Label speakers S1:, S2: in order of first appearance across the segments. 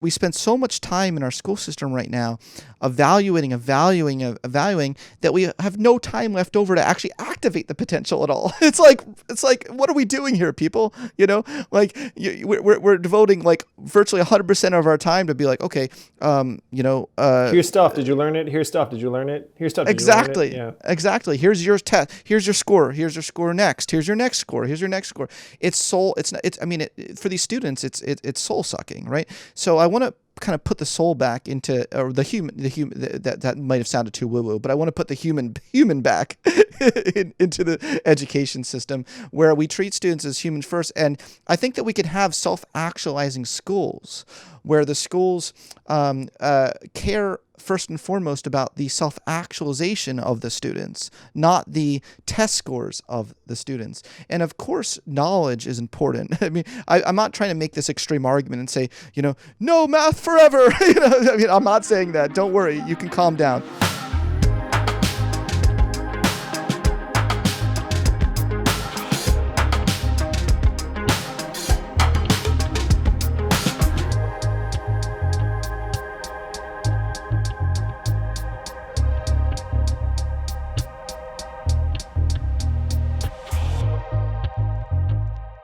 S1: We spend so much time in our school system right now evaluating that we have no time left over to actually activate the potential at all. It's like, what are we doing here, people? We're devoting like virtually 100% of our time to be like, okay,
S2: here's stuff. Did you learn it? Here's stuff. Did you learn it? Here's stuff. Did you learn it? Yeah.
S1: Exactly. Here's your test. Here's your score. Here's your score next. Here's your next score. Here's your next score. For these students, it's soul sucking, right? So I want to kind of put the soul back into, or the human that might have sounded too woo woo, but I want to put the human back into the education system where we treat students as humans first. And I think that we could have self-actualizing schools where the schools care first and foremost about the self-actualization of the students, not the test scores of the students. And of course, knowledge is important. I mean, I'm not trying to make this extreme argument and say, no math forever. I'm not saying that. Don't worry. You can calm down.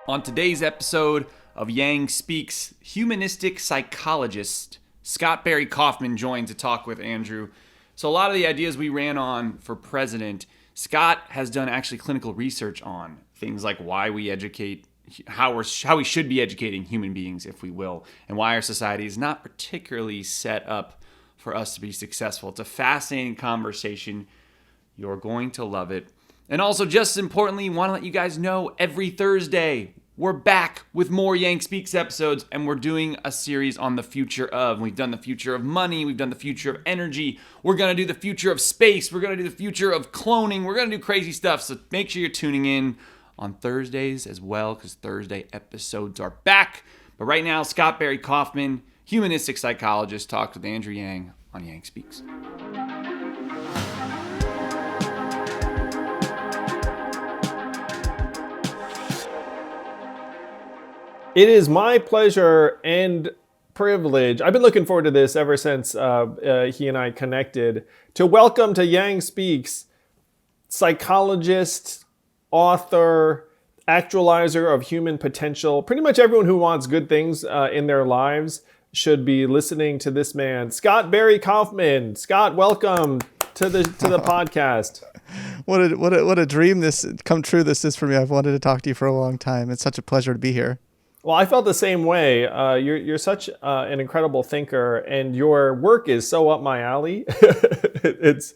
S3: On today's episode of Yang Speaks, humanistic psychologist Scott Barry Kaufman joined to talk with Andrew. So a lot of the ideas we ran on for president, Scott has done actually clinical research on things like why we educate, how we should be educating human beings, if we will, and why our society is not particularly set up for us to be successful. It's a fascinating conversation. You're going to love it. And also, just as importantly, want to let you guys know every Thursday, we're back with more Yang Speaks episodes, and we're doing a series on the future of. We've done the future of money. We've done the future of energy. We're going to do the future of space. We're going to do the future of cloning. We're going to do crazy stuff. So make sure you're tuning in on Thursdays as well, because Thursday episodes are back. But right now, Scott Barry Kaufman, humanistic psychologist, talked with Andrew Yang on Yang Speaks.
S2: It is my pleasure and privilege. I've been looking forward to this ever since he and I connected. To welcome to Yang Speaks, psychologist, author, actualizer of human potential. Pretty much everyone who wants good things in their lives should be listening to this man, Scott Barry Kaufman. Scott, welcome to the podcast.
S1: What a dream this come true this is for me. I've wanted to talk to you for a long time. It's such a pleasure to be here.
S2: Well, I felt the same way. You're such an incredible thinker, and your work is so up my alley. It's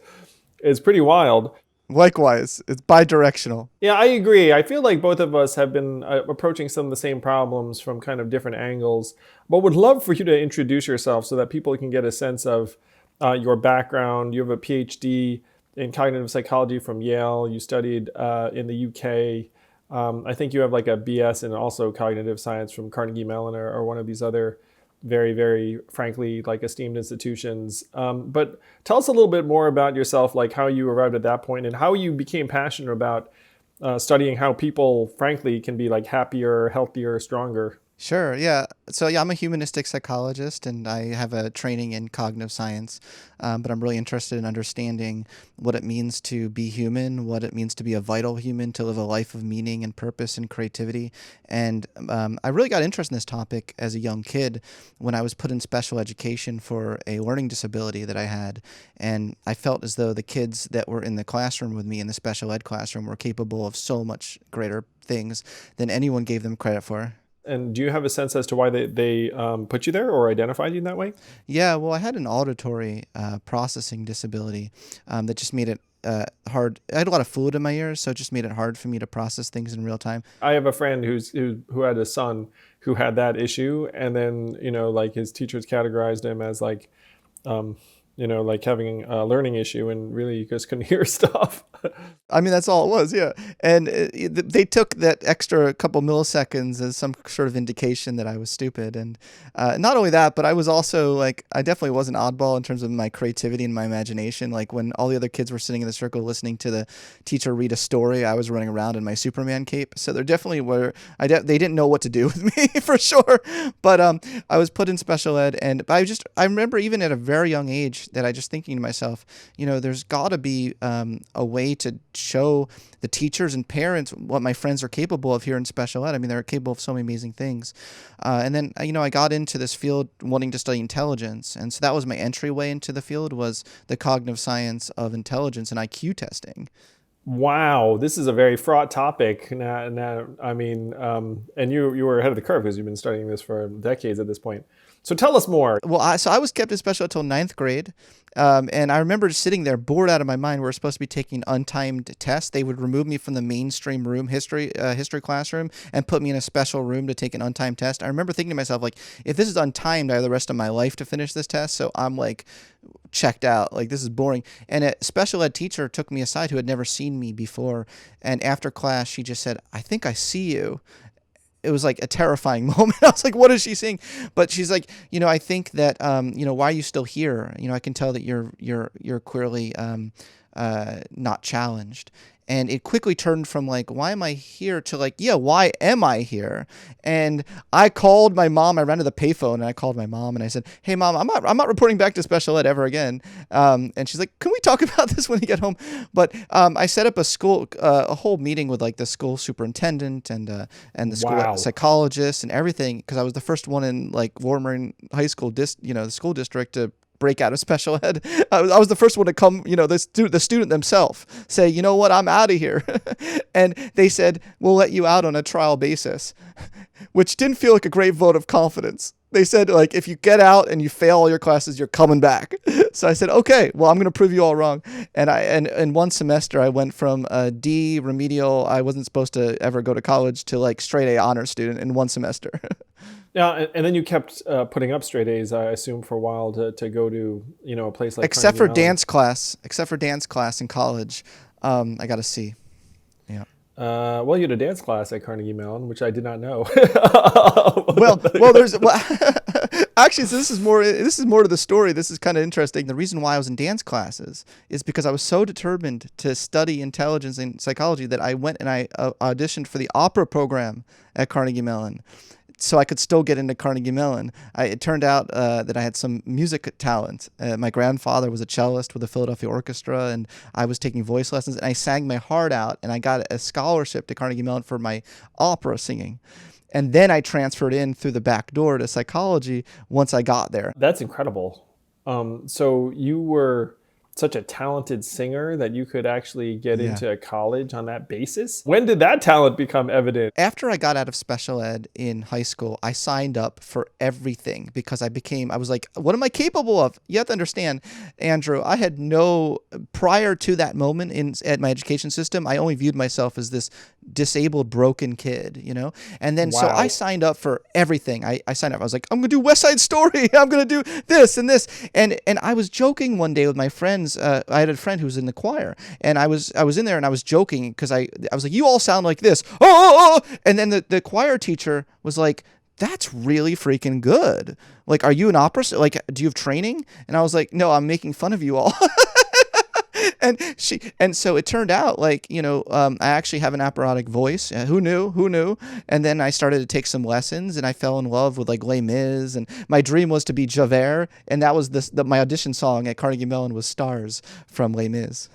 S2: pretty wild.
S1: Likewise, it's bi-directional.
S2: Yeah, I agree. I feel like both of us have been approaching some of the same problems from kind of different angles, but would love for you to introduce yourself so that people can get a sense of your background. You have a PhD in cognitive psychology from Yale. You studied in the UK. I think you have like a BS in also cognitive science from Carnegie Mellon or one of these other very, very frankly, like esteemed institutions. But tell us a little bit more about yourself, like how you arrived at that point and how you became passionate about studying how people, frankly, can be like happier, healthier, stronger.
S1: Sure, yeah. So I'm a humanistic psychologist and I have a training in cognitive science, but I'm really interested in understanding what it means to be human, what it means to be a vital human, to live a life of meaning and purpose and creativity. And I really got interested in this topic as a young kid when I was put in special education for a learning disability that I had. And I felt as though the kids that were in the classroom with me in the special ed classroom were capable of so much greater things than anyone gave them credit for.
S2: And do you have a sense as to why they put you there or identified you in that way?
S1: Yeah, well, I had an auditory processing disability that just made it hard. I had a lot of fluid in my ears, so it just made it hard for me to process things in real time.
S2: I have a friend who had a son who had that issue, and then like his teachers categorized him as like like having a learning issue, and really you just couldn't hear stuff.
S1: I mean, that's all it was, yeah. And they took that extra couple milliseconds as some sort of indication that I was stupid. And not only that, but I was also like, I definitely was an oddball in terms of my creativity and my imagination. Like when all the other kids were sitting in the circle listening to the teacher read a story, I was running around in my Superman cape. So there definitely were, they didn't know what to do with me for sure. But I was put in special ed. And I remember even at a very young age that I just thinking to myself, there's got to be a way to show the teachers and parents what my friends are capable of here in special ed. I mean, they're capable of so many amazing things. And then, I got into this field wanting to study intelligence. And so that was my entryway into the field, was the cognitive science of intelligence and IQ testing.
S2: Wow, this is a very fraught topic. Now, I mean, and you were ahead of the curve because you've been studying this for decades at this point. So tell us more.
S1: Well, I was kept in special ed till ninth grade. And I remember just sitting there bored out of my mind. We were supposed to be taking untimed tests. They would remove me from the mainstream room, history classroom, and put me in a special room to take an untimed test. I remember thinking to myself, like, if this is untimed, I have the rest of my life to finish this test. So I'm like checked out. Like, this is boring. And a special ed teacher took me aside who had never seen me before. And after class, she just said, "I think I see you." It was like a terrifying moment. I was like, what is she saying? But she's like, I think that, why are you still here? I can tell that you're clearly not challenged. And it quickly turned from like, why am I here, to like, yeah, why am I here? And I called my mom. I ran to the payphone and I called my mom and I said, "Hey mom, I'm not reporting back to special ed ever again." And she's like, "Can we talk about this when you get home?" But I set up a whole meeting with like the school superintendent and the school psychologist and everything, because I was the first one in like Lower Merion High School the school district to break out of special ed. I was the first one to come, the student themselves say, "You know what, I'm out of here." And they said, "We'll let you out on a trial basis," which didn't feel like a great vote of confidence. They said, like, if you get out and you fail all your classes, you're coming back. So I said, okay, well, I'm going to prove you all wrong. And in one semester, I went from a D remedial, I wasn't supposed to ever go to college, to like straight A honor student in one semester.
S2: Yeah, and then you kept putting up straight A's, I assume, for a while to go to a place like
S1: except for
S2: Carnegie Mellon.
S1: dance class in college, I got a C. Yeah.
S2: Well, you had a dance class at Carnegie Mellon, which I did not know.
S1: Actually, so this is more to the story. This is kind of interesting. The reason why I was in dance classes is because I was so determined to study intelligence and psychology that I went and I auditioned for the opera program at Carnegie Mellon, so I could still get into Carnegie Mellon. It turned out that I had some music talent. My grandfather was a cellist with the Philadelphia Orchestra, and I was taking voice lessons, and I sang my heart out, and I got a scholarship to Carnegie Mellon for my opera singing. And then I transferred in through the back door to psychology once I got there.
S2: That's incredible. So you were such a talented singer that you could actually get into a college on that basis? When did that talent become evident?
S1: After I got out of special ed in high school, I signed up for everything because I was like, what am I capable of? You have to understand, Andrew, I had prior to that moment at my education system, I only viewed myself as this disabled, broken kid, And then so I signed up for everything. I signed up. I was like, I'm going to do West Side Story. I'm going to do this and this. And I was joking one day with my friends. I had a friend who was in the choir, and I was in there and I was joking because I was like, you all sound like this. Oh. And then the choir teacher was like, that's really freaking good. Like, are you an opera? Like, do you have training? And I was like, no, I'm making fun of you all. And so it turned out like, I actually have an operatic voice. Who knew? And then I started to take some lessons and I fell in love with like Les Mis, and my dream was to be Javert. And that was my audition song at Carnegie Mellon was Stars from Les Mis.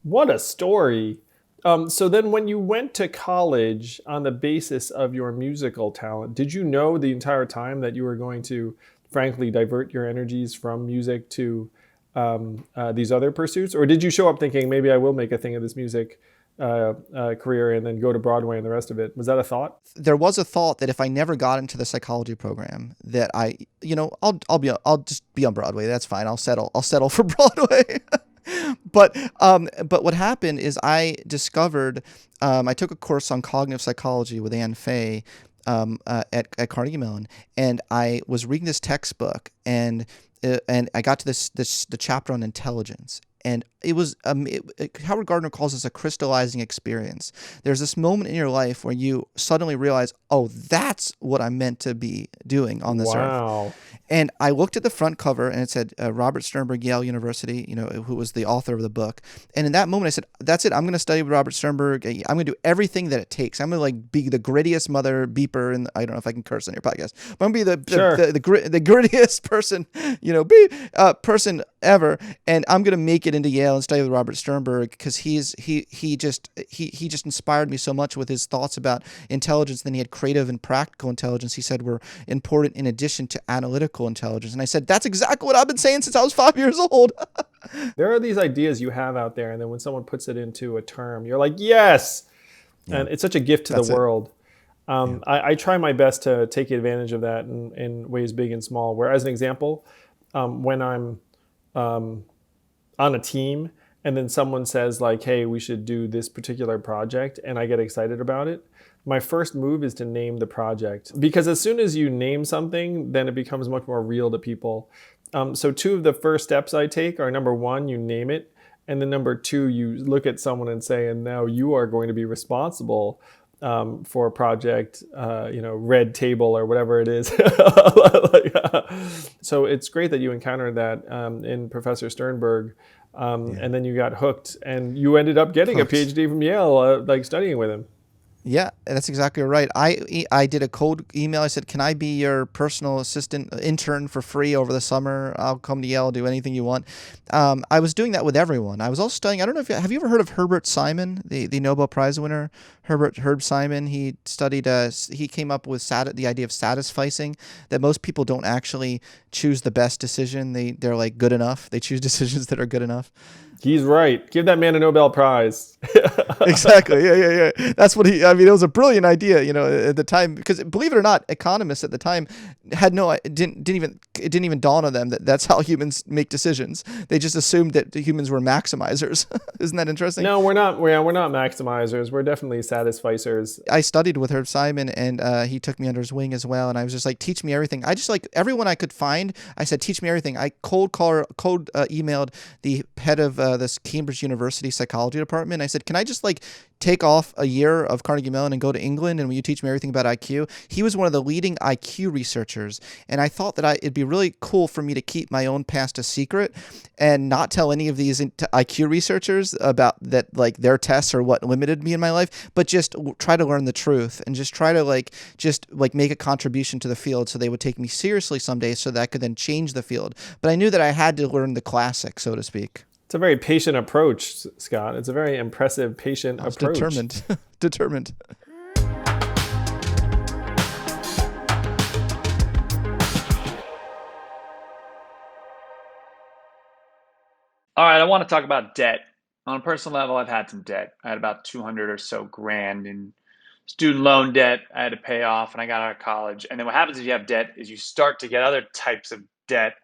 S2: What a story. So then when you went to college on the basis of your musical talent, did you know the entire time that you were going to frankly divert your energies from music to these other pursuits? Or did you show up thinking, maybe I will make a thing of this music career and then go to Broadway and the rest of it? Was that a thought?
S1: There was a thought that if I never got into the psychology program, that I'll just be on Broadway. That's fine. I'll settle for Broadway. But what happened is I discovered, I took a course on cognitive psychology with Ann Fay at Carnegie Mellon, and I was reading this textbook, and I got to the chapter on intelligence, And it was Howard Gardner calls this a crystallizing experience. There's this moment in your life where you suddenly realize, oh, that's what I'm meant to be doing on this earth.
S2: Wow.
S1: And I looked at the front cover and it said Robert Sternberg, Yale University, who was the author of the book. And in that moment I said, that's it. I'm going to study with Robert Sternberg. I'm going to do everything that it takes. I'm going to be the grittiest mother beeper. And I don't know if I can curse on your podcast, but I'm going to be the grittiest person, person ever. And I'm going to make it into Yale and study with Robert Sternberg because he just inspired me so much with his thoughts about intelligence. Then he had creative and practical intelligence. He said were important in addition to analytical intelligence. And I said, that's exactly what I've been saying since I was 5 years old.
S2: There are these ideas you have out there, and then when someone puts it into a term, you're like, yes! Yeah. And it's such a gift to the world. I try my best to take advantage of that in ways big and small. Where, as an example, when I'm on a team and then someone says like, hey, we should do this particular project, and I get excited about it, my first move is to name the project. Because as soon as you name something, then it becomes much more real to people. So 2 of the first steps I take are, number 1, you name it. And then number 2, you look at someone and say, and now you are going to be responsible for a project, red table or whatever it is. So it's great that you encountered that in Professor Sternberg. And then you got hooked and you ended up getting a PhD from Yale, studying with him.
S1: Yeah, that's exactly right. I did a cold email. I said, can I be your personal assistant intern for free over the summer? I'll come to Yale, do anything you want. I was doing that with everyone. I was also studying, I don't know if have you ever heard of Herbert Simon, the Nobel Prize winner? Herb Simon, he studied, he came up with the idea of satisficing, that most people don't actually choose the best decision. They're like good enough. They choose decisions that are good enough.
S2: He's right. Give that man a Nobel Prize.
S1: Exactly. Yeah. That's what it was a brilliant idea, at the time, because believe it or not, economists at the time had it didn't even dawn on them that that's how humans make decisions. They just assumed that the humans were maximizers. Isn't that interesting?
S2: No, we're not. We're not maximizers. We're definitely satisficers.
S1: I studied with Herb Simon, and he took me under his wing as well. And I was just like, teach me everything. I just everyone I could find. I said, teach me everything. I cold emailed the head of this Cambridge University psychology department. I said, can I just take off a year of Carnegie Mellon and go to England, and will you teach me everything about IQ? He was one of the leading IQ researchers, and I thought that it'd be really cool for me to keep my own past a secret and not tell any of these IQ researchers about that, their tests or what limited me in my life, but just try to learn the truth and just try to make a contribution to the field so they would take me seriously someday so that I could then change the field. But I knew that I had to learn the classics, so to speak.
S2: It's a very patient approach, Scott. It's a very impressive, patient approach.
S1: Determined. Determined.
S3: All right, I want to talk about debt. On a personal level, I've had some debt. I had about 200 or so grand in student loan debt I had to pay off, and I got out of college. And then what happens if you have debt is you start to get other types of debt,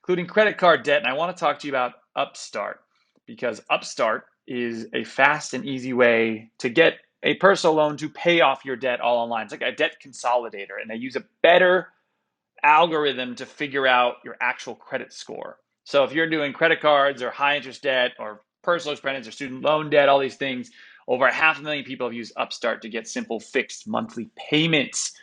S3: including credit card debt. And I want to talk to you about Upstart, because Upstart is a fast and easy way to get a personal loan to pay off your debt all online. It's like a debt consolidator, and they use a better algorithm to figure out your actual credit score. So if you're doing credit cards or high interest debt or personal expense or student loan debt, all these things, over 500,000 people have used Upstart to get simple fixed monthly payments,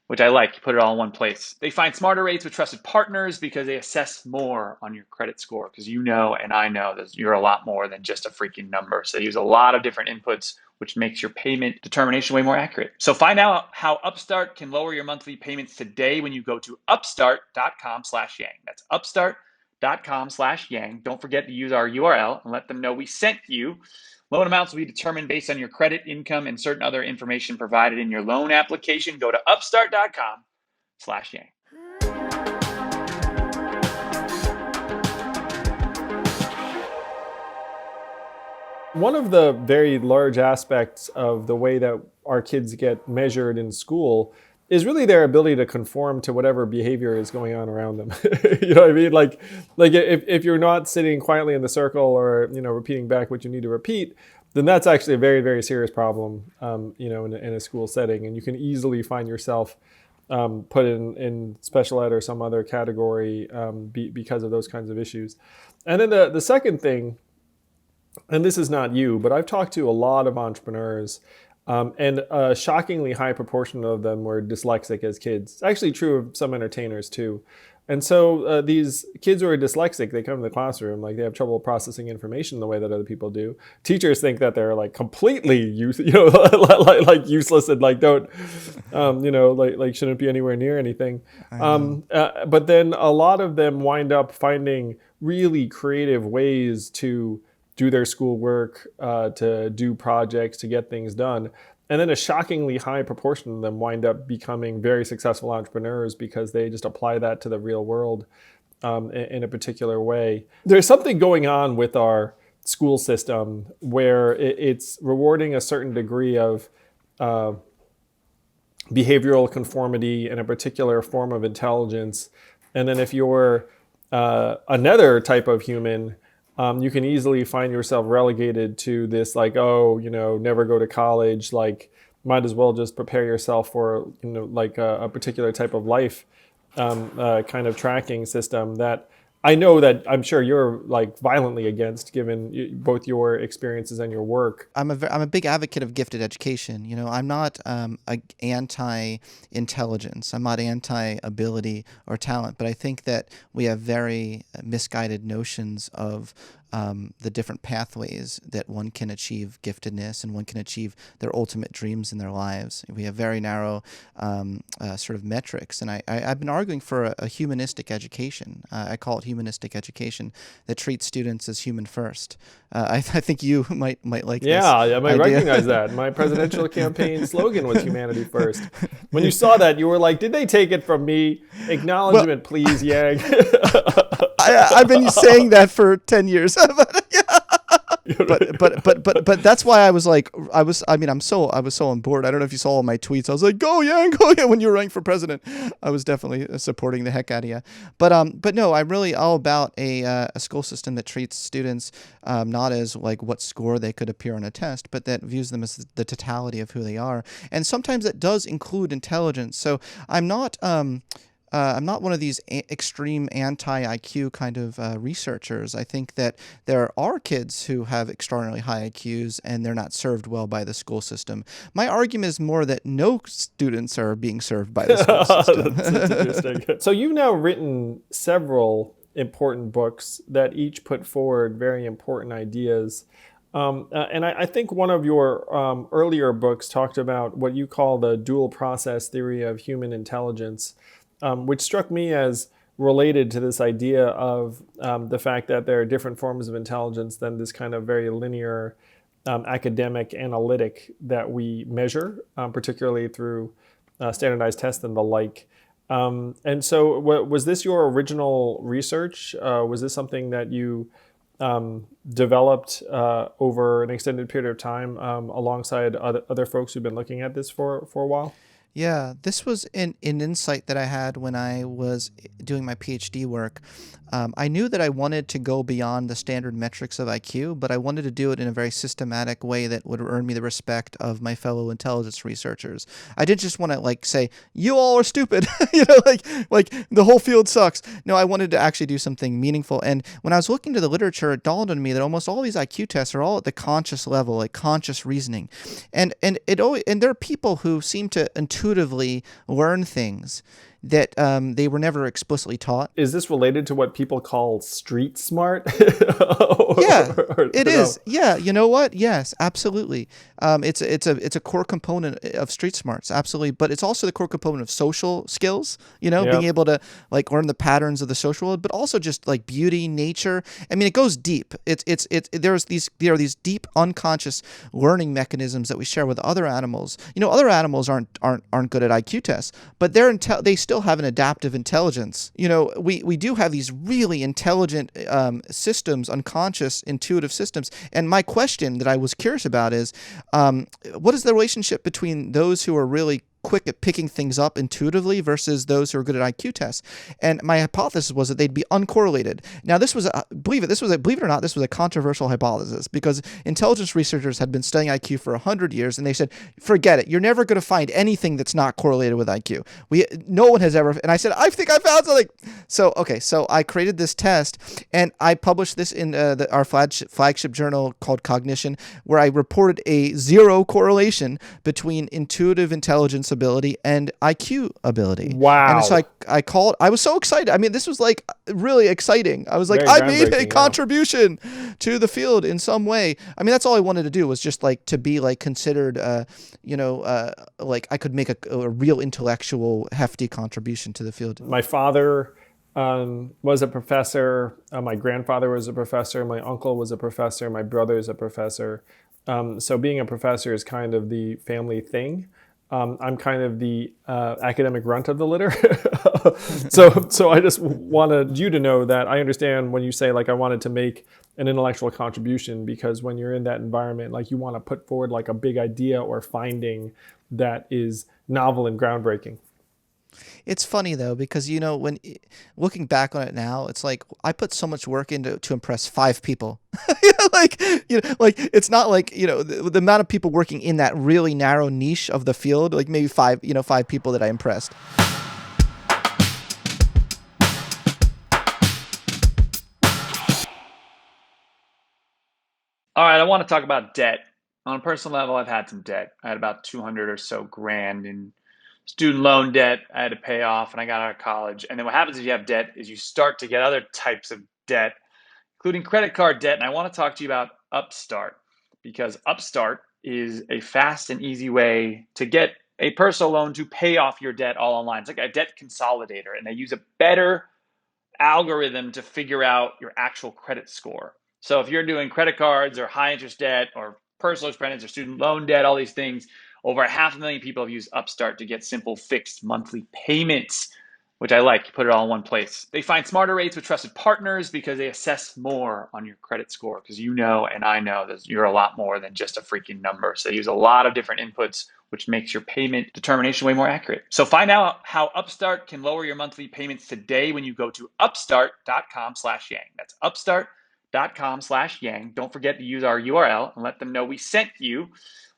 S3: which I like. You put it all in one place. They find smarter rates with trusted partners because they assess more on your credit score, because you know and I know that you're a lot more than just a freaking number. So they use a lot of different inputs, which makes your payment determination way more accurate. So find out how Upstart can lower your monthly payments today when you go to upstart.com/yang. That's upstart.com/yang. Don't forget to use our URL and let them know we sent you. Loan amounts will be determined based on your credit, income, and certain other information provided in your loan application. Go to upstart.com/yang.
S2: One of the very large aspects of the way that our kids get measured in school is really their ability to conform to whatever behavior is going on around them. You know what I mean? Like if you're not sitting quietly in the circle or, repeating back what you need to repeat, then that's actually a very, very serious problem, in a school setting. And you can easily find yourself put in special ed or some other category because of those kinds of issues. And then the second thing and this is not you, but I've talked to a lot of entrepreneurs, and a shockingly high proportion of them were dyslexic as kids. It's actually true of some entertainers too. And so these kids who are dyslexic, they come to the classroom, like they have trouble processing information the way that other people do. Teachers think that they're like completely like useless and like don't, like shouldn't be anywhere near anything. But then a lot of them wind up finding really creative ways to do their schoolwork, to do projects, to get things done. And then a shockingly high proportion of them wind up becoming very successful entrepreneurs because they just apply that to the real world in a particular way. There's something going on with our school system where it's rewarding a certain degree of behavioral conformity and a particular form of intelligence. And then if you're another type of human, you can easily find yourself relegated to this, like, never go to college, like, might as well just prepare yourself for, like a particular type of life kind of tracking system that I know that I'm sure you're like violently against, given both your experiences and your work.
S1: I'm a big advocate of gifted education. I'm not anti-intelligence. I'm not anti-ability or talent, but I think that we have very misguided notions of the different pathways that one can achieve giftedness and one can achieve their ultimate dreams in their lives. We have very narrow sort of metrics, and I've been arguing for a humanistic education. I call it humanistic education that treats students as human first. I think you might like this.
S2: Yeah, I might
S1: idea.
S2: recognize that. My presidential campaign slogan was humanity first. When you saw that, you were like, did they take it from me? Acknowledgement, please, Yang.
S1: I've been saying that for 10 years. But that's why I was so on board. I don't know if you saw all my tweets. I was like, go Yang, when you were running for president. I was definitely supporting the heck out of you. But no, I'm really all about a school system that treats students not as like what score they could appear on a test, but that views them as the totality of who they are. And sometimes that does include intelligence. So I'm not one of these extreme anti-IQ kind of researchers. I think that there are kids who have extraordinarily high IQs and they're not served well by the school system. My argument is more that no students are being served by the school system.
S2: That's interesting. So you've now written several important books that each put forward very important ideas. And I think one of your earlier books talked about what you call the dual process theory of human intelligence, which struck me as related to this idea of the fact that there are different forms of intelligence than this kind of very linear academic analytic that we measure, particularly through standardized tests and the like. And so was this your original research? Was this something that you developed over an extended period of time alongside other folks who've been looking at this for a while?
S1: Yeah, this was an insight that I had when I was doing my PhD work. I knew that I wanted to go beyond the standard metrics of IQ, but I wanted to do it in a very systematic way that would earn me the respect of my fellow intelligence researchers. I didn't just want to say, you all are stupid, like the whole field sucks. No, I wanted to actually do something meaningful. And when I was looking to the literature, it dawned on me that almost all these IQ tests are all at the conscious level, like conscious reasoning. And there are people who seem to intuitively learn things that they were never explicitly taught.
S2: Is this related to what people call street smart?
S1: Yeah, it is. Yeah, you know what? Yes, absolutely. It's a core component of street smarts, absolutely. But it's also the core component of social skills. Being able to learn the patterns of the social world, but also just beauty, nature. I mean, it goes deep. There are these deep unconscious learning mechanisms that we share with other animals. Other animals aren't good at IQ tests, but they still have an adaptive intelligence. We do have these really intelligent systems, unconscious, intuitive systems. And my question that I was curious about is, what is the relationship between those who are really quick at picking things up intuitively versus those who are good at IQ tests. And my hypothesis was that they'd be uncorrelated. Now, this was believe it or not, this was a controversial hypothesis because intelligence researchers had been studying IQ for 100 years, and they said, forget it, you're never going to find anything that's not correlated with IQ. No one has ever. And I said, I think I found something. So I created this test, and I published this in our flagship journal called Cognition, where I reported a zero correlation between intuitive intelligence ability and IQ ability.
S2: Wow.
S1: And so I was so excited. I mean, this was like really exciting. I was like,
S2: Very
S1: I made a
S2: groundbreaking,
S1: contribution to the field in some way. I mean, that's all I wanted to do was just like to be like considered, like I could make a real intellectual hefty contribution to the field.
S2: My father was a professor. My grandfather was a professor. My uncle was a professor. My brother is a professor. So being a professor is kind of the family thing. I'm kind of the academic runt of the litter. So I just wanted you to know that I understand when you say like I wanted to make an intellectual contribution, because when you're in that environment, like you want to put forward like a big idea or finding that is novel and groundbreaking.
S1: It's funny though, because when looking back on it now, it's like I put so much work into to impress 5 people. like it's not like the amount of people working in that really narrow niche of the field, like maybe 5 people that I impressed.
S3: All right, I want to talk about debt. On a personal level, I've had some debt. I had about 200 or so grand in student loan debt I had to pay off, and I got out of college. And then what happens if you have debt is you start to get other types of debt, including credit card debt. And I want to talk to you about Upstart, because Upstart is a fast and easy way to get a personal loan to pay off your debt all online. It's like a debt consolidator, and they use a better algorithm to figure out your actual credit score. So if you're doing credit cards or high interest debt or personal expense or student loan debt, all these things, over 500,000 people have used Upstart to get simple fixed monthly payments, which I like. You put it all in one place. They find smarter rates with trusted partners because they assess more on your credit score, because and I know that you're a lot more than just a freaking number. So they use a lot of different inputs, which makes your payment determination way more accurate. So find out how Upstart can lower your monthly payments today when you go to upstart.com/yang. That's upstart.com/yang. Don't forget to use our URL and let them know we sent you.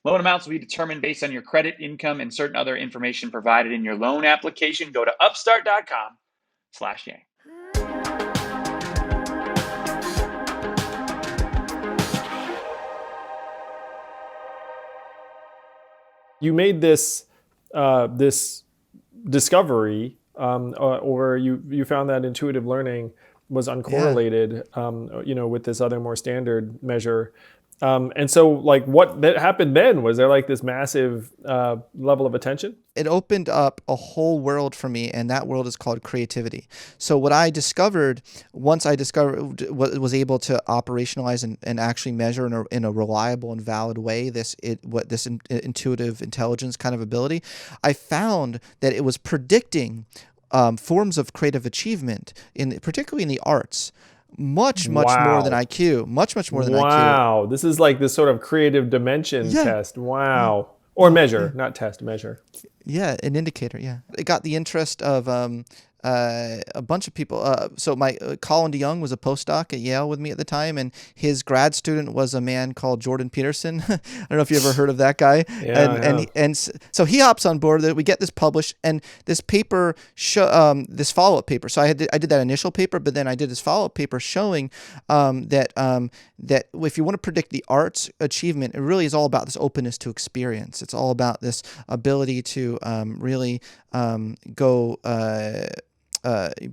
S3: Loan amounts will be determined based on your credit, income, and certain other information provided in your loan application. Go to upstart.com/yang.
S2: You made this discovery, or you found that intuitive learning was uncorrelated, with this other more standard measure. And so, like, what that happened then? Was there like this massive level of attention?
S1: It opened up a whole world for me, and that world is called creativity. So what I discovered, once I was able to operationalize and actually measure in a reliable and valid way this intuitive intelligence kind of ability, I found that it was predicting forms of creative achievement, particularly in the arts. Much more than IQ. Much more than IQ.
S2: Wow. This is like this sort of creative dimension test. Wow. Or measure, not test, measure.
S1: Yeah, an indicator, yeah. It got the interest of a bunch of people. So my Colin DeYoung was a postdoc at Yale with me at the time, and his grad student was a man called Jordan Peterson. I don't know if you ever heard of that guy. And so he hops on board. That we get this published, and this paper, this follow-up paper. So I did that initial paper, but then I did this follow-up paper showing that if you want to predict the arts achievement, it really is all about this openness to experience. It's all about this ability to really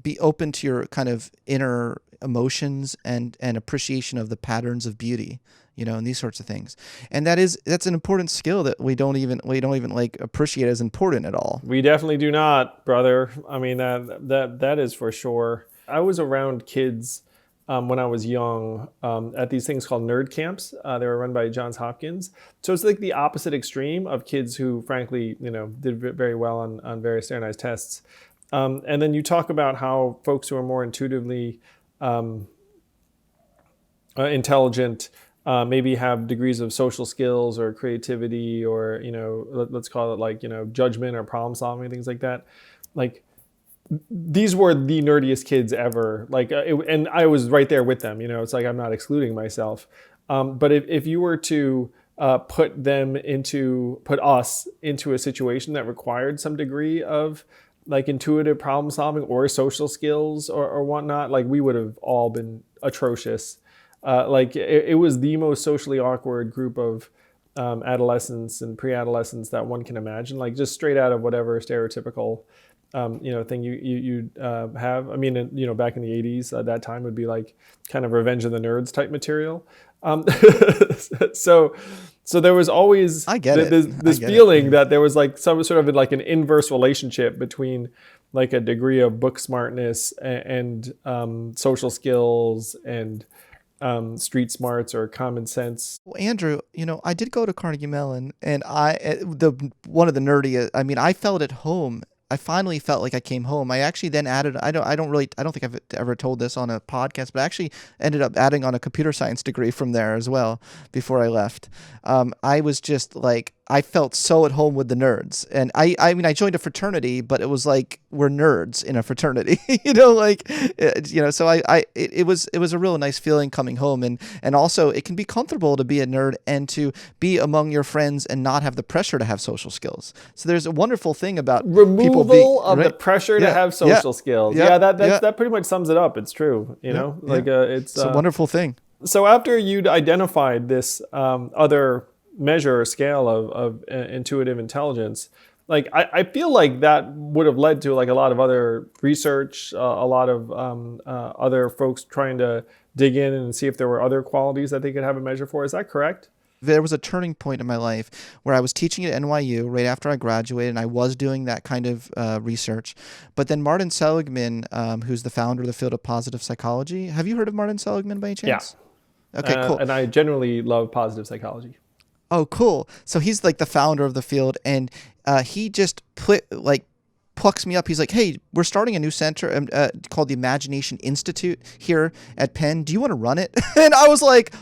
S1: be open to your kind of inner emotions and appreciation of the patterns of beauty, and these sorts of things. And that's an important skill that we don't even like appreciate as important at all.
S2: We definitely do not, brother. I mean, that is for sure. I was around kids when I was young at these things called nerd camps. They were run by Johns Hopkins. So it's like the opposite extreme of kids who, frankly, did very well on various standardized tests. And then you talk about how folks who are more intuitively intelligent maybe have degrees of social skills or creativity, or let's call it like judgment or problem solving, things like that. Like, these were the nerdiest kids ever. Like, and I was right there with them. It's like, I'm not excluding myself. But if you were to put us into a situation that required some degree of like intuitive problem solving or social skills or whatnot, like, we would have all been atrocious. Like, it was the most socially awkward group of adolescents and pre-adolescents that one can imagine. Like, just straight out of whatever stereotypical thing you have. I mean, back in the 80s, that time would be like kind of Revenge of the Nerds type material. So there was always this feeling that there was like some sort of like an inverse relationship between like a degree of book smartness and social skills and street smarts or common sense.
S1: Well, Andrew, I did go to Carnegie Mellon, and one of the nerdy. I mean, I felt at home. I finally felt like I came home. I actually then added, I don't think I've ever told this on a podcast, but I actually ended up adding on a computer science degree from there as well before I left. I was just like, I felt so at home with the nerds. And I mean, I joined a fraternity, but it was like, we're nerds in a fraternity, so it was a real nice feeling coming home. And also it can be comfortable to be a nerd and to be among your friends and not have the pressure to have social skills. So there's a wonderful thing about
S2: removal of the pressure to have social skills. That pretty much sums it up. It's true. It's
S1: a wonderful thing.
S2: So after you'd identified this other measure or scale of intuitive intelligence, like, I feel like that would have led to like a lot of other research, a lot of other folks trying to dig in and see if there were other qualities that they could have a measure for. Is that correct?
S1: There was a turning point in my life where I was teaching at NYU right after I graduated, and I was doing that kind of research. But then Martin Seligman, who's the founder of the field of positive psychology. Have you heard of Martin Seligman by any chance?
S2: Yeah.
S1: Okay, cool.
S2: And I generally love positive psychology.
S1: Oh, cool. So he's like the founder of the field, and he just plucks me up. He's like, hey, we're starting a new center called the Imagination Institute here at Penn. Do you want to run it? And I was like,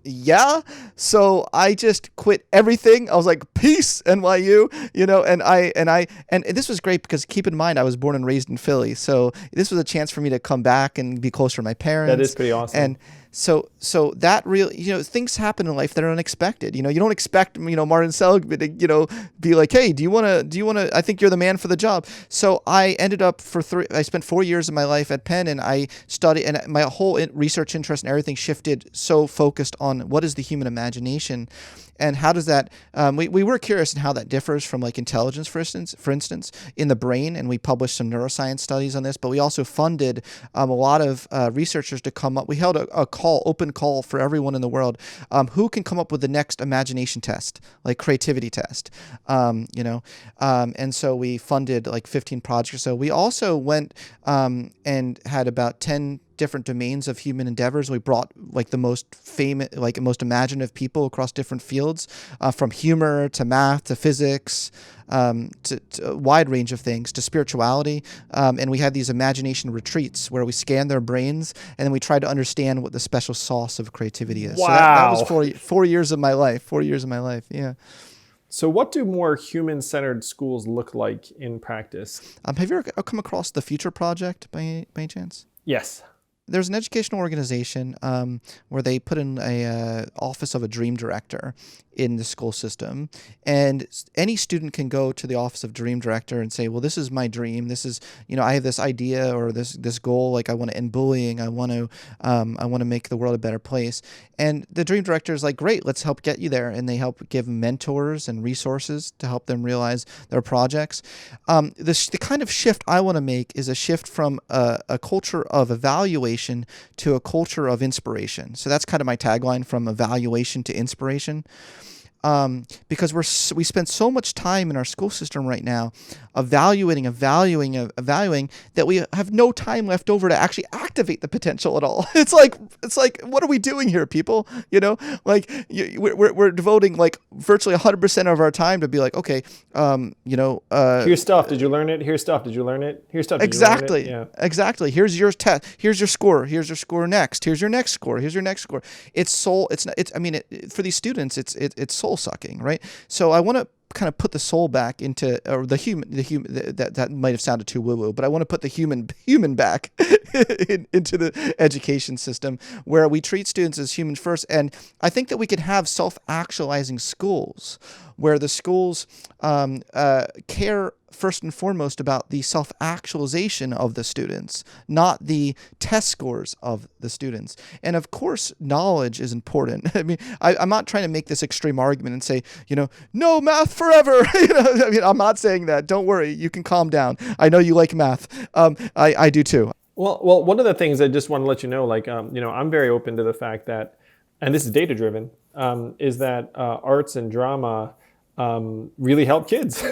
S1: yeah. So I just quit everything. I was like, peace, NYU, and this was great because keep in mind, I was born and raised in Philly. So this was a chance for me to come back and be closer to my parents.
S2: That is pretty awesome.
S1: And so that really, things happen in life that are unexpected. You don't expect, Martin Seligman to, be like, hey, do you want to, I think you're the man for the job. So I ended up I spent 4 years of my life at Penn, and I studied, and my whole research interest and everything shifted so focused on what is the human imagination. And how does that, we were curious in how that differs from like intelligence, for instance, in the brain. And we published some neuroscience studies on this, but we also funded a lot of researchers to come up. We held a open call for everyone in the world who can come up with the next imagination test, like creativity test, and so we funded like 15 projects or so. We also went and had about 10 different domains of human endeavors. We brought like the most famous, like most imaginative people across different fields, from humor to math to physics, to a wide range of things, to spirituality. And we had these imagination retreats where we scanned their brains and then we tried to understand what the special sauce of creativity is.
S2: Wow.
S1: So that was 4 years of my life. 4 years of my life. Yeah.
S2: So what do more human-centered schools look like in practice?
S1: Have you ever come across the Future Project by any chance?
S2: Yes.
S1: There's an educational organization where they put in a office of a dream director in the school system, and any student can go to the office of dream director and say, well, this is my dream. This is, I have this idea or this goal. Like, I want to end bullying. I want to make the world a better place. And the dream director is like, great, let's help get you there. And they help give mentors and resources to help them realize their projects. The kind of shift I want to make is a shift from a culture of evaluation to a culture of inspiration. So that's kind of my tagline, from evaluation to inspiration. Because we spend so much time in our school system right now evaluating, that we have no time left over to actually activate the potential at all. It's like, what are we doing here, people? We're devoting like virtually 100% of our time to be like, okay,
S2: here's stuff. Did you learn it? Here's stuff. Did you learn it? Here's stuff. Did you learn it? Yeah.
S1: Exactly. Here's your test. Here's your score. Here's your score next. Here's your next score. Here's your next score. It's soul. It's not. It's. I mean, for these students, it's soul sucking, right? So I want to kind of put the soul back into, or the human. That might have sounded too woo woo, but I want to put the human back into the education system, where we treat students as humans first. And I think that we could have self-actualizing schools, where the schools care first and foremost about the self-actualization of the students, not the test scores of the students. And of course, knowledge is important. I mean, I'm not trying to make this extreme argument and say, no math forever. I mean, I'm not saying that. Don't worry. You can calm down. I know you like math. I do too.
S2: Well, one of the things I just want to let you know, I'm very open to the fact that, and this is data driven, is that arts and drama really help kids.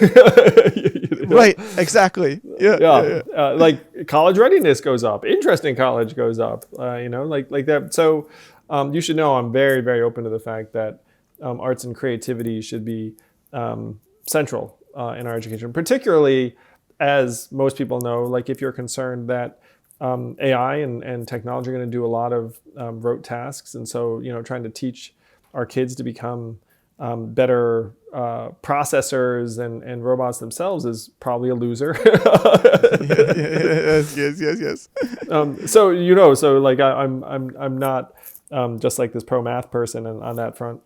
S1: Right, exactly. Yeah.
S2: Like college readiness goes up, interest in college goes up, like that. So you should know I'm very, very open to the fact that arts and creativity should be central in our education, particularly as most people know, like if you're concerned that AI and technology are going to do a lot of rote tasks. And so, trying to teach our kids to become better processors and robots themselves is probably a loser.
S1: Yes.
S2: So like I'm not just like this pro math person on that front.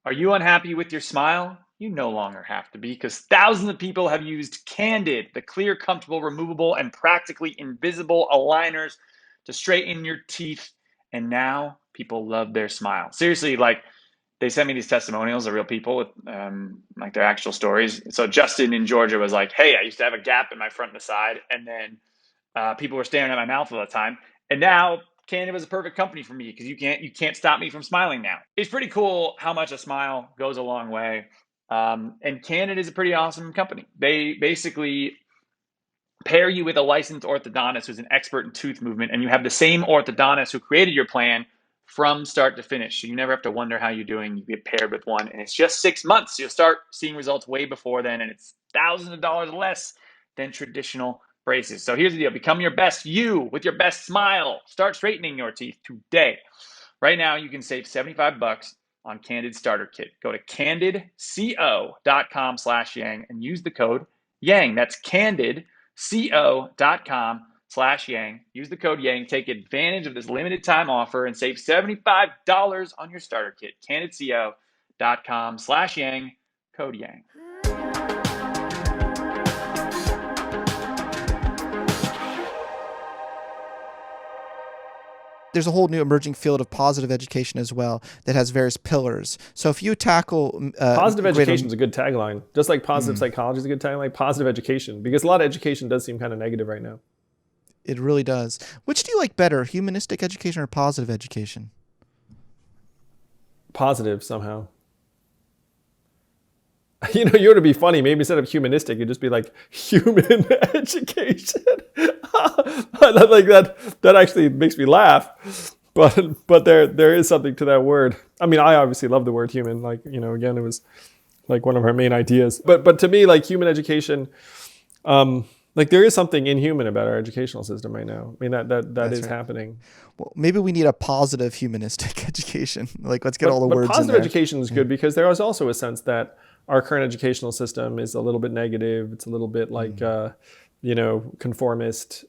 S3: Are you unhappy with your smile? You no longer have to be, because thousands of people have used Candid, the clear, comfortable, removable, and practically invisible aligners to straighten your teeth. And now people love their smile. Seriously, like they sent me these testimonials of real people with like their actual stories. So Justin in Georgia was like, hey, I used to have a gap in my front and the side. And then people were staring at my mouth all the time. And now Candid was a perfect company for me, because you can't stop me from smiling now. It's pretty cool how much a smile goes a long way. And Candid is a pretty awesome company. They basically pair you with a licensed orthodontist who's an expert in tooth movement, and you have the same orthodontist who created your plan from start to finish. So you never have to wonder how you're doing. You get paired with one, and it's just 6 months. You'll start seeing results way before then, and it's thousands of dollars less than traditional braces. So here's the deal. Become your best you with your best smile. Start straightening your teeth today. Right now, you can save $75 on Candid Starter Kit. Go to candidco.com/yang and use the code YANG. That's candidco.com/yang. Use the code YANG. Take advantage of this limited time offer and save $75 on your starter kit. candidco.com/yang, code YANG.
S1: There's a whole new emerging field of positive education as well that has various pillars. So if you tackle
S2: positive education is a good tagline, just like positive psychology is a good tagline. Positive education, because a lot of education does seem kind of negative right now.
S1: It really does. Which do you like better, humanistic education or positive education?
S2: Positive somehow. You ought to be funny. Maybe instead of humanistic, it'd just be like human education. Like that actually makes me laugh. But there is something to that word. I mean, I obviously love the word human. Like, again, it was like one of our main ideas. But to me, like human education, like there is something inhuman about our educational system right now. I mean, that is right. Happening.
S1: Well, maybe we need a positive humanistic education. Like, let's get all the words in there.
S2: Positive education is good because there is also a sense that our current educational system is a little bit negative. It's a little bit like, conformist.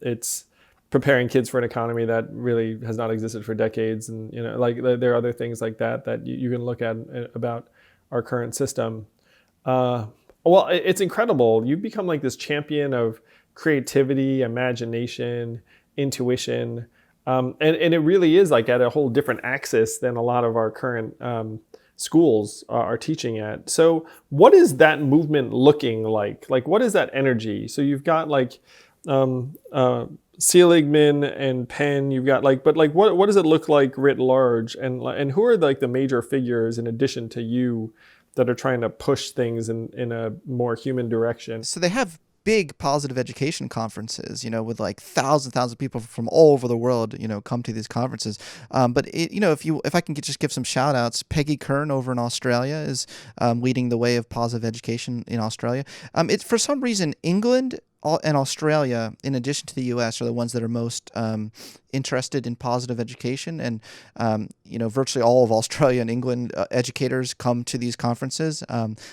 S2: It's preparing kids for an economy that really has not existed for decades. And, like there are other things like that you can look at about our current system. Well, it's incredible. You become like this champion of creativity, imagination, intuition. And it really is like at a whole different axis than a lot of our current schools are teaching at. So what is that movement looking like? Like, what is that energy? So you've got like Seligman and Penn. You've got but what does it look like writ large? And who are like the major figures in addition to you that are trying to push things in a more human direction?
S1: So they have big positive education conferences, with like thousands of people from all over the world, come to these conferences. But if I can just give some shout outs, Peggy Kern over in Australia is leading the way of positive education in Australia. It's for some reason England and Australia, in addition to the U.S., are the ones that are most interested in positive education, and virtually all of Australia and England educators come to these conferences.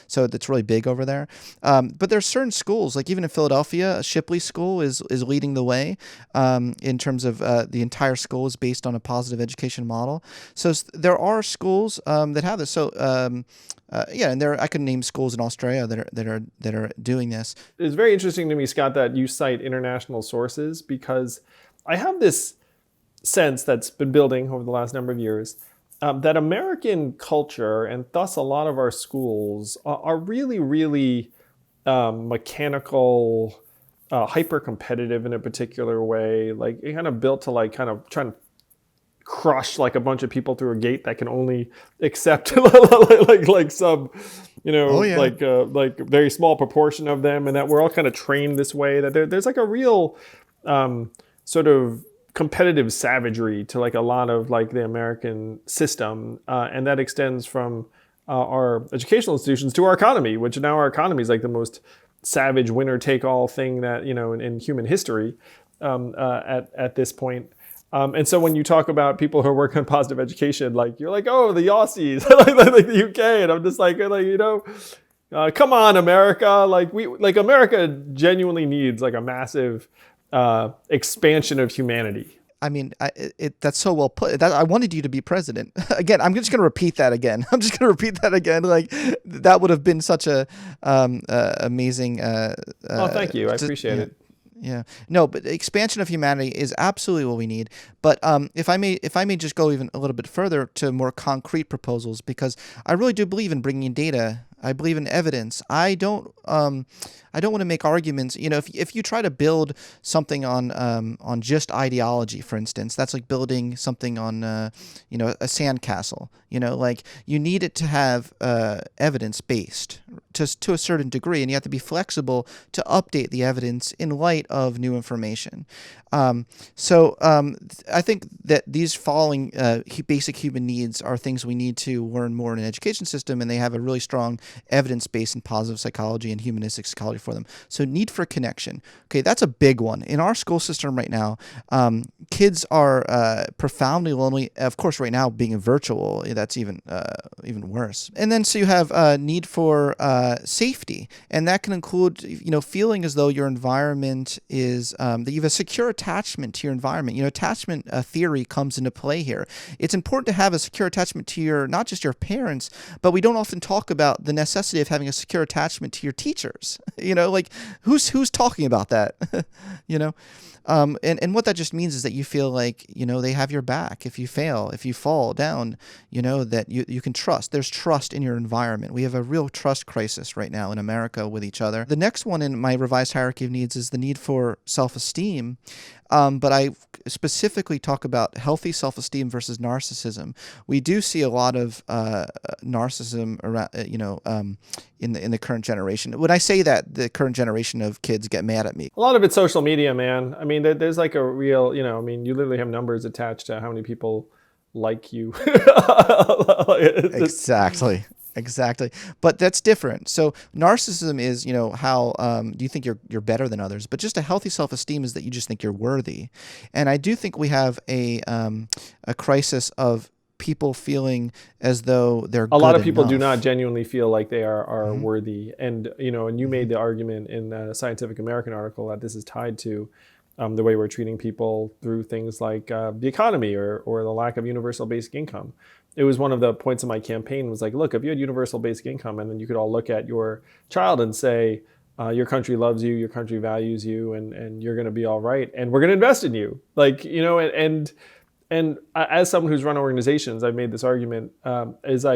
S1: So it's really big over there. But there's certain schools, like even in Philadelphia, Shipley School is leading the way in terms of the entire school is based on a positive education model. So there are schools that have this. So and I could name schools in Australia that are doing this.
S2: It's very interesting to me, Scott, that you cite international sources, because I have this sense that's been building over the last number of years that American culture, and thus a lot of our schools, are really, really mechanical, hyper-competitive in a particular way, like kind of built to kind of trying to crush a bunch of people through a gate that can only accept like some like very small proportion of them, and that we're all kind of trained this way, that there's a real sort of competitive savagery to a lot of the American system, and that extends from our educational institutions to our economy, which now our economy is the most savage winner take all thing that in human history at this point. And so when you talk about people who are working on positive education, you're oh, the Aussies, like the UK, and I'm just come on, America. America genuinely needs a massive expansion of humanity.
S1: I mean, that's so well put. I wanted you to be president. Again, I'm just going to repeat that again. That would have been such a amazing.
S2: Oh, thank you. I appreciate it.
S1: Yeah. No, but expansion of humanity is absolutely what we need. But if I may just go even a little bit further to more concrete proposals, because I really do believe in bringing in data. I believe in evidence. I don't want to make arguments. If you try to build something on just ideology, for instance, that's like building something on a sandcastle. You need it to have evidence based to a certain degree, and you have to be flexible to update the evidence in light of new information. So I think that these following basic human needs are things we need to learn more in an education system, and they have a really strong evidence base in positive psychology and humanistic psychology for them. So need for connection. Okay, that's a big one. In our school system right now, kids are profoundly lonely. Of course, right now being virtual, that's even worse. And then so you have need for safety, and that can include feeling as though your environment is that you have a secure attachment to your environment. Attachment theory comes into play here. It's important to have a secure attachment to not just your parents, but we don't often talk about the necessity of having a secure attachment to your teachers. Who's talking about that? And what that just means is that you feel like, they have your back. If you fail, if you fall down, that you can trust. There's trust in your environment. We have a real trust crisis right now in America with each other. The next one in my revised hierarchy of needs is the need for self-esteem. But I specifically talk about healthy self-esteem versus narcissism. We do see a lot of narcissism around, in the current generation. When I say that, the current generation of kids get mad at me.
S2: A lot of it's social media, man. I mean, there's a real, you literally have numbers attached to how many people like you.
S1: Exactly. But that's different. So narcissism is, how do you think you're better than others? But just a healthy self-esteem is that you just think you're worthy. And I do think we have a crisis of people feeling as though they're good.
S2: A lot of people
S1: enough.
S2: do not genuinely feel like they are worthy. And, and you made the argument in the Scientific American article that this is tied to the way we're treating people through things like the economy or the lack of universal basic income. It was one of the points of my campaign was look, if you had universal basic income, and then you could all look at your child and say, your country loves you, your country values you, and you're going to be all right, and we're going to invest in you. And as someone who's run organizations, I've made this argument, is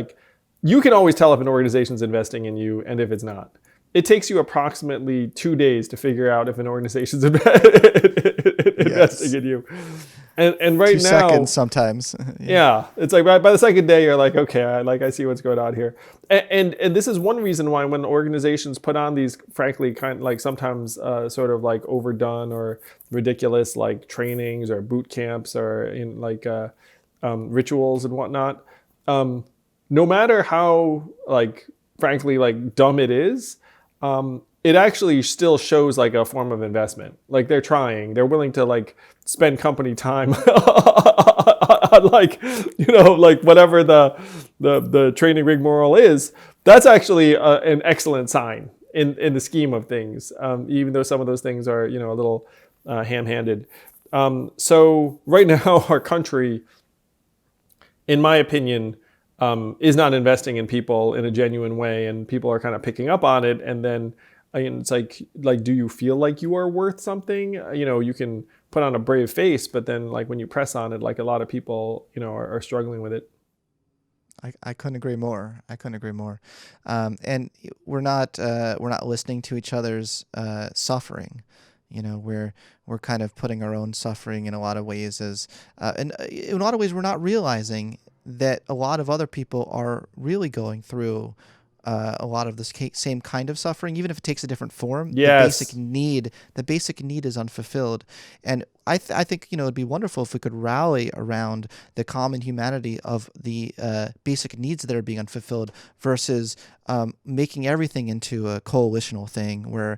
S2: you can always tell if an organization's investing in you and if it's not. it takes you approximately 2 days to figure out if an organization's investing in you. And right
S1: 2
S2: now,
S1: seconds sometimes.
S2: yeah, it's like by the second day, you're like, okay, I see what's going on here. And this is one reason why when organizations put on these, frankly, kind of like sometimes sort of like overdone or ridiculous like trainings or boot camps or in like rituals and whatnot, no matter how like frankly like dumb it is, it actually still shows like a form of investment. Like they're willing to like spend company time on like, like whatever the training rigmarole is. That's actually an excellent sign in the scheme of things, even though some of those things are, a little ham-handed. So right now our country, in my opinion, is not investing in people in a genuine way, and people are kind of picking up on it. And then it's like, do you feel like you are worth something? You can put on a brave face, but then like when you press on it, like a lot of people, are struggling with it.
S1: I couldn't agree more. And we're not listening to each other's suffering. We're kind of putting our own suffering in a lot of ways and in a lot of ways we're not realizing that a lot of other people are really going through a lot of this same kind of suffering, even if it takes a different form.
S2: Yes.
S1: The basic need is unfulfilled. And I think, it'd be wonderful if we could rally around the common humanity of the basic needs that are being unfulfilled versus making everything into a coalitional thing where,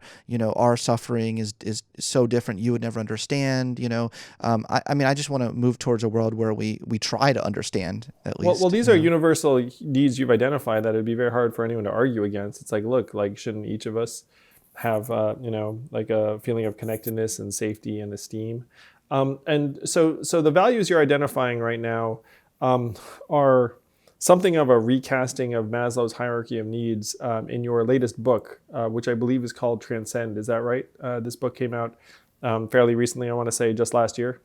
S1: our suffering is so different you would never understand. I just want to move towards a world where we try to understand at least.
S2: Well, these are universal needs you've identified that it'd be very hard for anyone to argue against. It's like, look, like shouldn't each of us have like a feeling of connectedness and safety and esteem? And so the values you're identifying right now are something of a recasting of Maslow's hierarchy of needs in your latest book, which I believe is called Transcend. Is that right? This book came out fairly recently, I want to say just last year.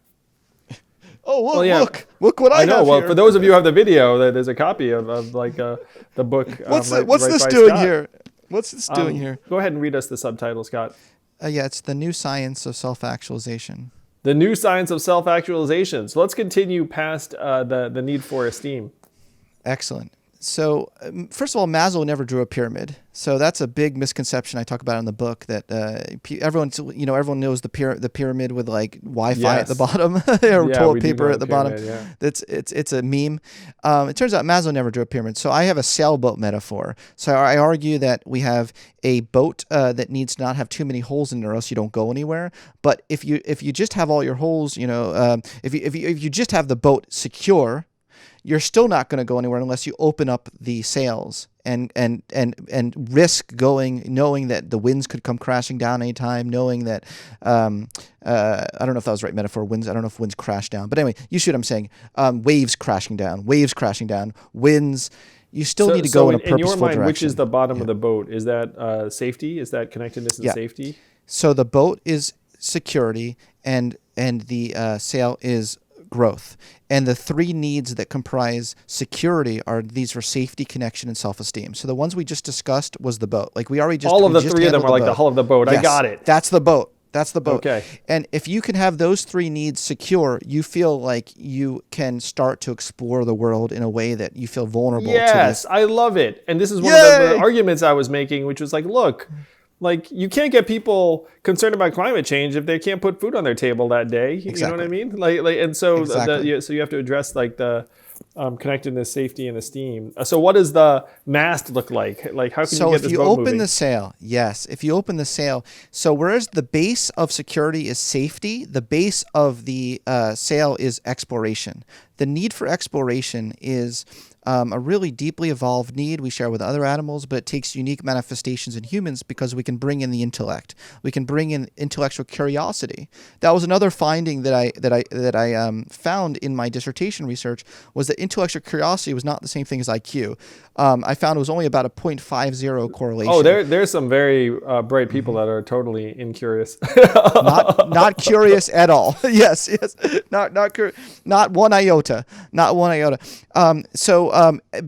S1: Oh, well, yeah. Look what I know.
S2: Well,
S1: here.
S2: For those of you who have the video, there's a copy of like the book.
S1: What's
S2: right
S1: this
S2: by
S1: doing
S2: Scott.
S1: here? What's this doing here?
S2: Go ahead and read us the subtitle, Scott.
S1: Yeah, it's The New Science of Self-Actualization.
S2: The New Science of Self-Actualization. So let's continue past the need for esteem.
S1: Excellent. So first of all, Maslow never drew a pyramid. So that's a big misconception I talk about in the book that everyone knows the pyramid with like Wi-Fi at the bottom or toilet paper at the bottom.
S2: Yeah.
S1: It's a meme. It turns out Maslow never drew a pyramid. So I have a sailboat metaphor. So I argue that we have a boat that needs to not have too many holes in it or else you don't go anywhere. But if you just have all your holes, if you just have the boat secure, you're still not going to go anywhere unless you open up the sails and risk going, knowing that the winds could come crashing down anytime, knowing that I don't know if that was the right metaphor. Winds. I don't know if winds crash down, but anyway, you see what I'm saying. Waves crashing down, winds. You still need to go in a purposeful
S2: in your mind,
S1: direction.
S2: which is the bottom of the boat? Is that safety? Is that connectedness and safety?
S1: So the boat is security, and the sail is growth. And the three needs that comprise security are these for safety, connection, and self-esteem. So the ones we just discussed was the boat. Like we already just
S2: all of the three of them are like the hull of the boat.
S1: Yes,
S2: I got it.
S1: That's the boat.
S2: Okay.
S1: And if you can have those three needs secure, you feel like you can start to explore the world in a way that you feel vulnerable to this.
S2: Yes, I love it. And this is one of the arguments I was making, which was like, look, like you can't get people concerned about climate change if they can't put food on their table that day. You know what I mean? And so so you have to address like the connectedness, safety, and esteem. So what does the mast look like? Like how can you get this boat moving? So if you open the sail, so whereas the base of security is safety, the base of the sail is exploration. The need for exploration is a really deeply evolved need we share with other animals, but it takes unique manifestations in humans because we can bring in the intellect. We can bring in intellectual curiosity. That was another finding that I found in my dissertation research, was that intellectual curiosity was not the same thing as IQ. I found it was only about a 0.50 correlation. Oh, there's some very bright people that are totally incurious.
S1: not curious at all. Yes, not one iota. iota, not one iota.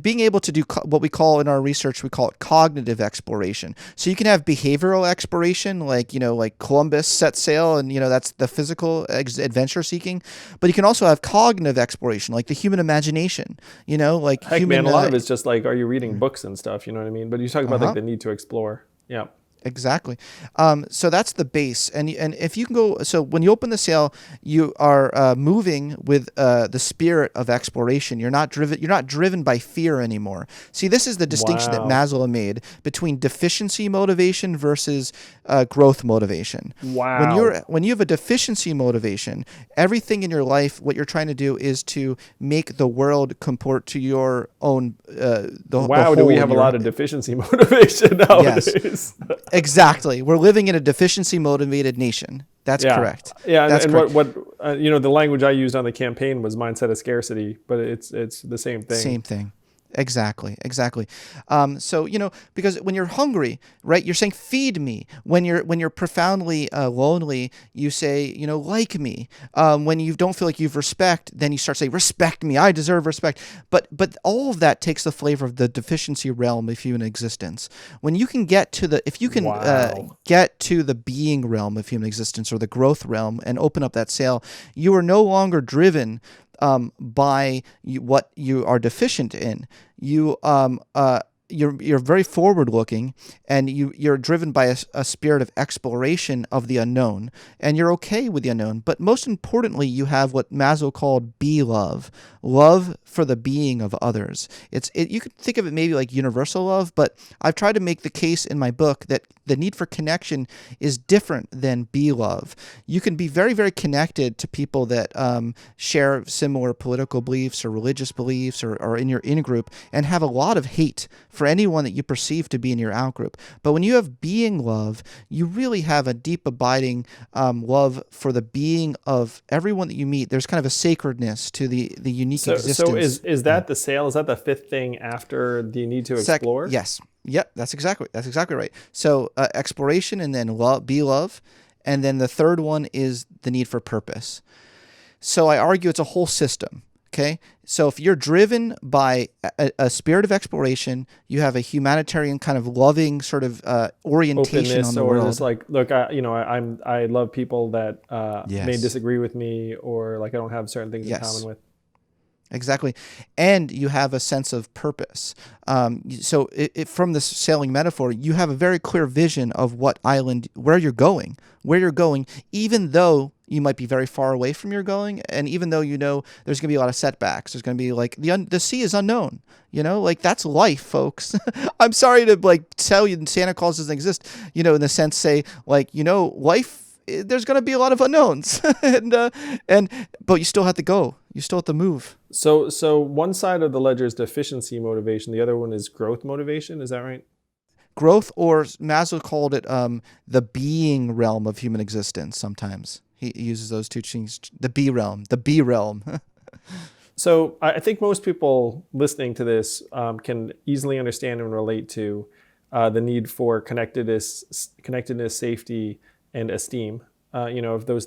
S1: Being able to do what we call in our research, we call it cognitive exploration. So you can have behavioral exploration, like Columbus set sail, and that's the physical adventure seeking. But you can also have cognitive exploration, like the human imagination. Like
S2: Heck,
S1: human.
S2: Man, a lot of it's just like, are you reading books and stuff? You know what I mean? But you talk about like the need to explore. Yeah.
S1: Exactly. So that's the base. And if you can go, so when you open the sail, you are moving with the spirit of exploration. You're not driven by fear anymore. See, this is the distinction that Maslow made between deficiency motivation versus growth motivation.
S2: Wow.
S1: When you have a deficiency motivation, everything in your life, what you're trying to do is to make the world comport to your own
S2: do we have a lot of deficiency motivation nowadays?
S1: Yes. Exactly. We're living in a deficiency motivated nation. That's correct.
S2: Yeah,
S1: that's
S2: and
S1: correct.
S2: what the language I used on the campaign was mindset of scarcity, but it's the same thing.
S1: Same thing. Exactly. Because when you're hungry, right, you're saying, feed me. When you're profoundly lonely, you say, like me. When you don't feel like you've respect, then you start saying, respect me. I deserve respect. But all of that takes the flavor of the deficiency realm of human existence. When you can get to get to the being realm of human existence, or the growth realm, and open up that sail, you are no longer driven by what you are deficient in. You're very forward looking, and you're driven by a spirit of exploration of the unknown, and you're okay with the unknown. But most importantly, you have what Maslow called love for the being of others. You could think of it maybe like universal love, but I've tried to make the case in my book that the need for connection is different than love. You can be very, very connected to people that share similar political beliefs or religious beliefs, or in your in-group, and have a lot of hate for anyone that you perceive to be in your out-group. But when you have being love, you really have a deep, abiding love for the being of everyone that you meet. There's kind of a sacredness to the unique existence.
S2: So is that the sail? Is that the fifth thing after the need to explore?
S1: Yes. Yep, that's exactly right. So exploration, and then love, and then the third one is the need for purpose. So I argue it's a whole system. Okay, so if you're driven by a spirit of exploration, you have a humanitarian kind of loving sort of orientation
S2: openness,
S1: on the
S2: or
S1: world.
S2: just like, look, I love people that may disagree with me, or like I don't have certain things in common with.
S1: Exactly. And you have a sense of purpose. So from this sailing metaphor, you have a very clear vision of where you're going, even though you might be very far away from your going. And even though there's going to be a lot of setbacks, there's going to be like the sea is unknown, like that's life, folks. I'm sorry to tell you Santa Claus doesn't exist, in the sense, say life, there's going to be a lot of unknowns, but you still have to go. You still have to move.
S2: So one side of the ledger is deficiency motivation. The other one is growth motivation. Is that right?
S1: Growth, or Maslow called it the being realm of human existence. Sometimes he uses those two things. The B realm.
S2: So I think most people listening to this can easily understand and relate to the need for connectedness, safety, and esteem. If those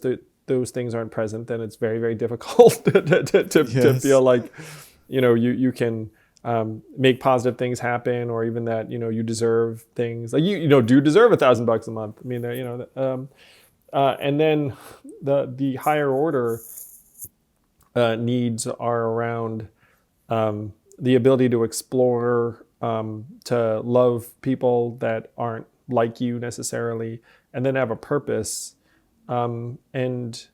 S2: things aren't present, then it's very, very difficult to feel like, you can make positive things happen, or even that, you deserve things. Like do deserve $1,000 a month. I mean, and then the higher order needs are around the ability to explore, to love people that aren't like you necessarily, and then have a purpose. If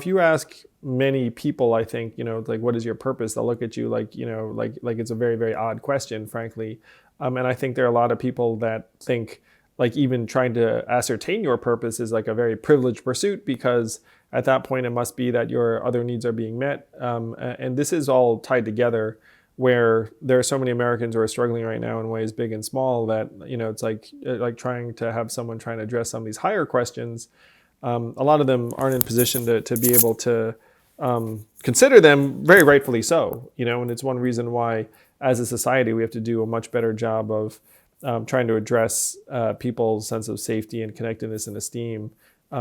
S2: you ask many people, I think, like, what is your purpose? They'll look at you like it's a very, very odd question, frankly. And I think there are a lot of people that think like even trying to ascertain your purpose is like a very privileged pursuit, because at that point it must be that your other needs are being met. And this is all tied together, where there are so many Americans who are struggling right now in ways big and small that, it's like trying to have someone trying to address some of these higher questions. A lot of them aren't in position to be able to consider them, very rightfully so, and it's one reason why as a society we have to do a much better job of trying to address people's sense of safety and connectedness and esteem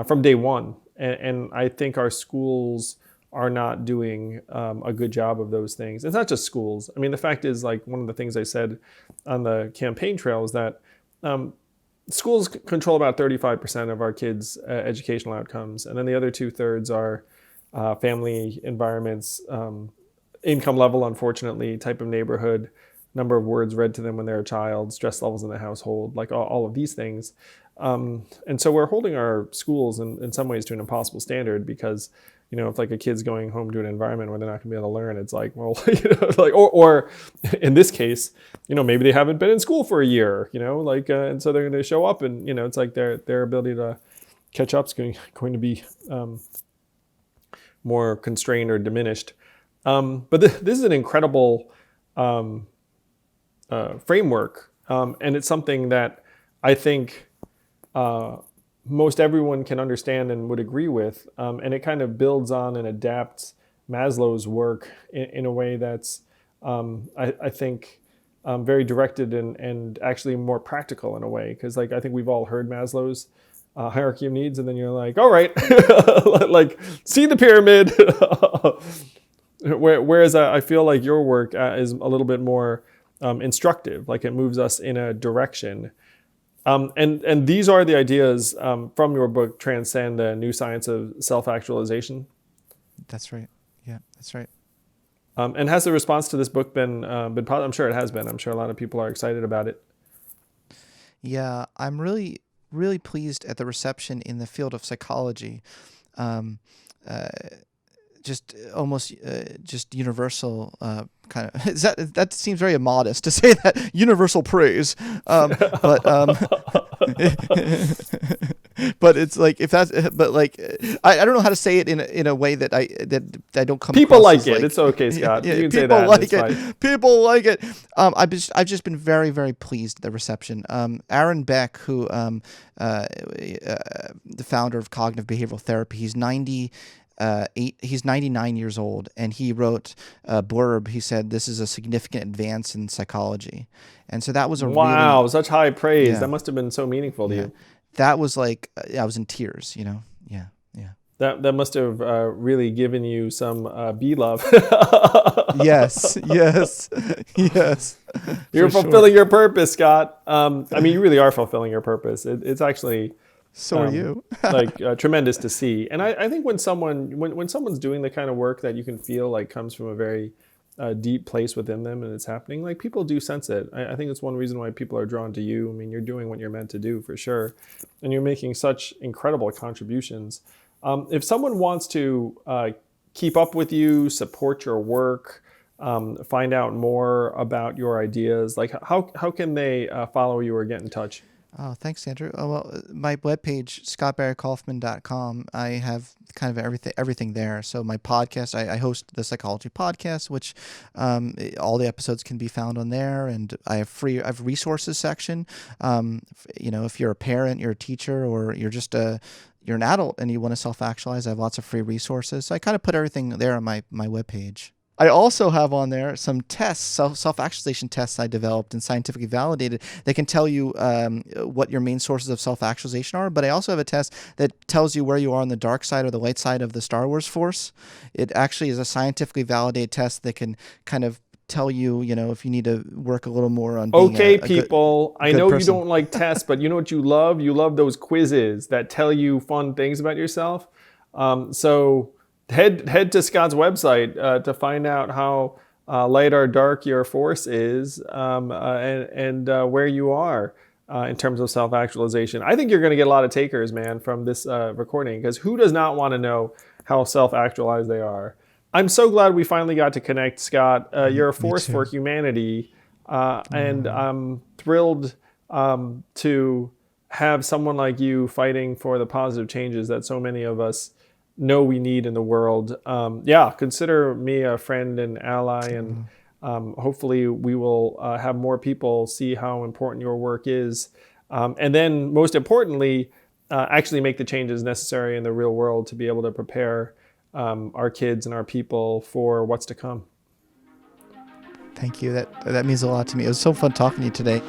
S2: from day one. And I think our schools are not doing a good job of those things. It's not just schools. I mean, the fact is, like, one of the things I said on the campaign trail is that schools control about 35% of our kids' educational outcomes. And then the other 2/3 are family environments, income level, unfortunately, type of neighborhood, number of words read to them when they're a child, stress levels in the household, like all of these things. And so we're holding our schools in some ways to an impossible standard because, if like a kid's going home to an environment where they're not gonna be able to learn, it's like, well, like, or in this case, maybe they haven't been in school for a year, and so they're going to show up and, it's like their ability to catch up is going to be more constrained or diminished. But this is an incredible framework. And it's something that I think most everyone can understand and would agree with. And it kind of builds on and adapts Maslow's work in a way that's, I think, very directed and actually more practical in a way. Because I think we've all heard Maslow's hierarchy of needs, and then you're like, all right, like, see the pyramid. Whereas I feel like your work is a little bit more instructive, like it moves us in a direction. And these are the ideas from your book, Transcend, the New Science of Self-Actualization.
S1: That's right. Yeah, that's right.
S2: And has the response to this book been positive? I'm sure it has been. I'm sure a lot of people are excited about it.
S1: Yeah, I'm really, really pleased at the reception in the field of psychology. Just almost just universal kind of that seems very immodest to say that, universal praise, but it's like, if that's, but like, I don't know how to say it in a way that I don't come
S2: people
S1: across
S2: like
S1: as
S2: it.
S1: Like,
S2: It's okay, Scott.
S1: Yeah,
S2: you can say
S1: people
S2: that.
S1: like
S2: it's
S1: it.
S2: fine.
S1: People like it. I've just been very, very pleased with the reception. Aaron Beck, who the founder of cognitive behavioral therapy, he's 99 years old, and he wrote a blurb. He said, "This is a significant advance in psychology," and so that was a
S2: Wow, such high praise.
S1: Yeah.
S2: That must have been so meaningful to you.
S1: That was like, I was in tears. Yeah.
S2: That must have really given you some bee love.
S1: Yes.
S2: You're fulfilling your purpose, Scott. I mean, you really are fulfilling your purpose. It's actually
S1: So are you.
S2: tremendous to see. And I think when someone's doing the kind of work that you can feel like comes from a very deep place within them and it's happening, like, people do sense it. I think it's one reason why people are drawn to you. I mean, you're doing what you're meant to do for sure. And you're making such incredible contributions. If someone wants to keep up with you, support your work, find out more about your ideas, like, how can they follow you or get in touch?
S1: Oh, thanks, Andrew. Oh, well, my webpage, scottbarrykaufman.com, I have kind of everything there. So my podcast, I host the Psychology Podcast, which all the episodes can be found on there. And I have resources section. If you're a parent, you're a teacher, or you're an adult and you want to self-actualize, I have lots of free resources. So I kind of put everything there on my webpage. I also have on there some tests, self-actualization tests I developed and scientifically validated that can tell you what your main sources of self-actualization are. But I also have a test that tells you where you are on the dark side or the light side of the Star Wars Force. It actually is a scientifically validated test that can kind of tell you, if you need to work a little more on being
S2: Okay,
S1: a
S2: people,
S1: good
S2: I know
S1: person.
S2: you don't like tests, but you know what you love? You love those quizzes that tell you fun things about yourself. So head to Scott's website to find out how light or dark your force is, and where you are in terms of self-actualization. I think you're going to get a lot of takers, man, from this recording, because who does not want to know how self-actualized they are? I'm so glad we finally got to connect, Scott. You're a force for humanity, and I'm thrilled to have someone like you fighting for the positive changes that so many of us know we need in the world. Consider me a friend and ally, and hopefully we will have more people see how important your work is, and then most importantly, actually make the changes necessary in the real world to be able to prepare our kids and our people for what's to come.
S1: Thank you. That means a lot to me. It was so fun talking to you today.